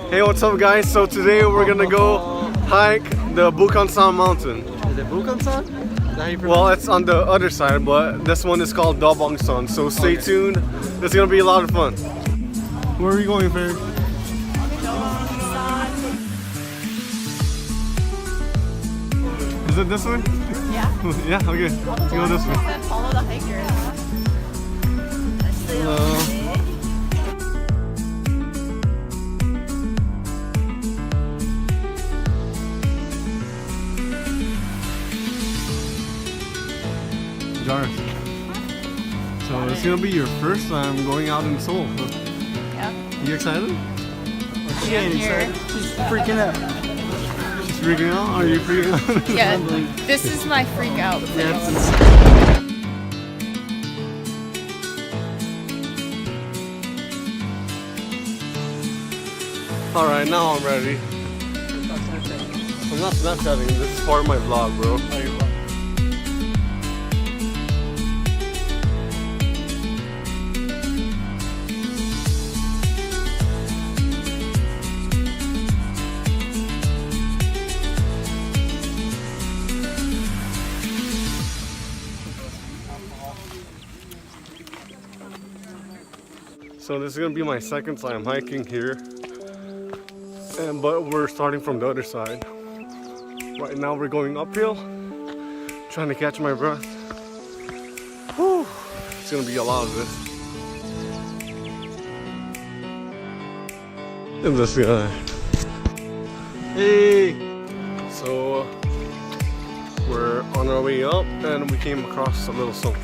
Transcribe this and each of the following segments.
Hey, what's up guys? So today we're gonna go hike the Bukhansan mountain. Is it Bukhansan? Is that how you pronounce Well, it's on the other side, but this one is called Dobongsan. So stay tuned. It's gonna be a lot of fun. Where are you going, Ferry? Is it this way? Yeah. Yeah, okay. Let's go this way. Follow the hikers. Hello. Jaris. So it's gonna be your first time going out in Seoul. Yeah. You excited? She ain't excited. She's freaking out. She's freaking out? Are you freaking out? Yeah. This is my freak out place. Yeah, it's insane. Alright, now I'm ready. I'm not Snapchatting, this is part of my vlog, bro. So this is gonna be my second time hiking here, but we're starting from the other side. Right now we're going uphill, trying to catch my breath. Whew. It's gonna be a lot of this. Look at this guy. Hey! So we're on our way up and we came across a little something.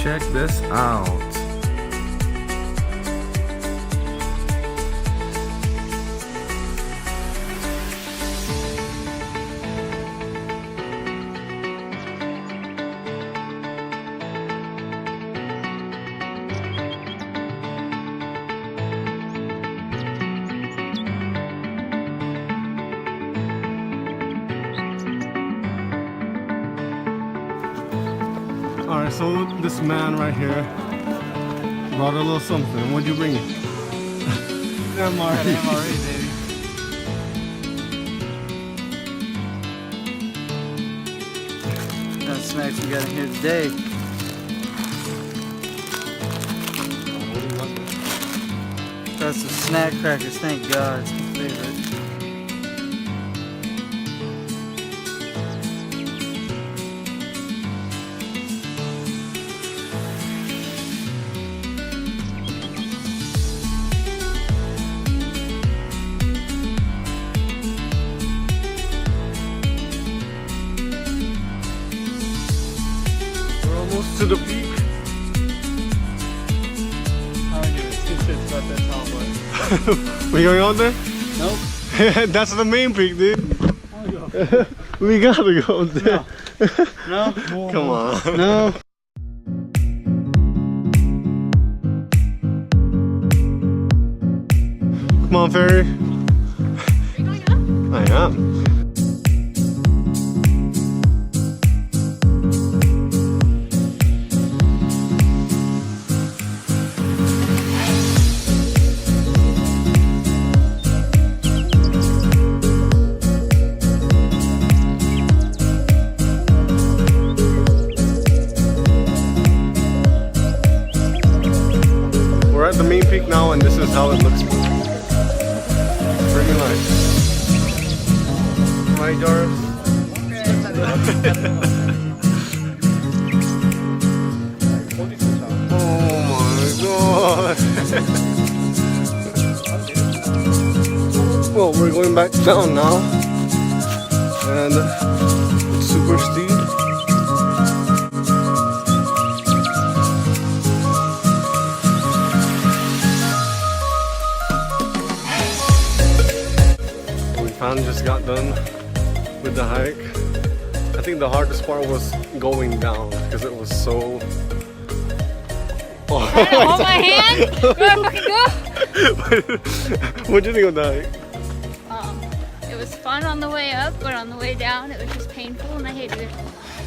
Check this out. Alright, so this man right here brought a little something. What'd you bring it? MRE. MRE, baby. What snacks we got in here today? That's the snack crackers, thank God. It's my favorite. Almost to the peak. I don't give a two shits about that tall boy. We going out there? Nope. That's the main peak, dude. Go. We gotta go there. No. Come on. No. Come on, Ferry. Are you going up? I am. We're at the main peak now, and this is how it looks. Pretty nice. Right, Doris? Oh my god! Well, we're going back down now, and it's super steep. Finally just got done with the hike. I think the hardest part was going down because it was so... Oh, Hold my hand. Go, fucking go. What'd you think of the hike? was fun on the way up, but on the way down, it was just painful and I hated it.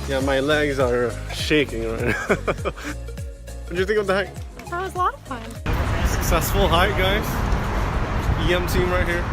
Yeah, my legs are shaking right now. What did you think of the hike? That was a lot of fun. Successful hike, guys. EM team right here.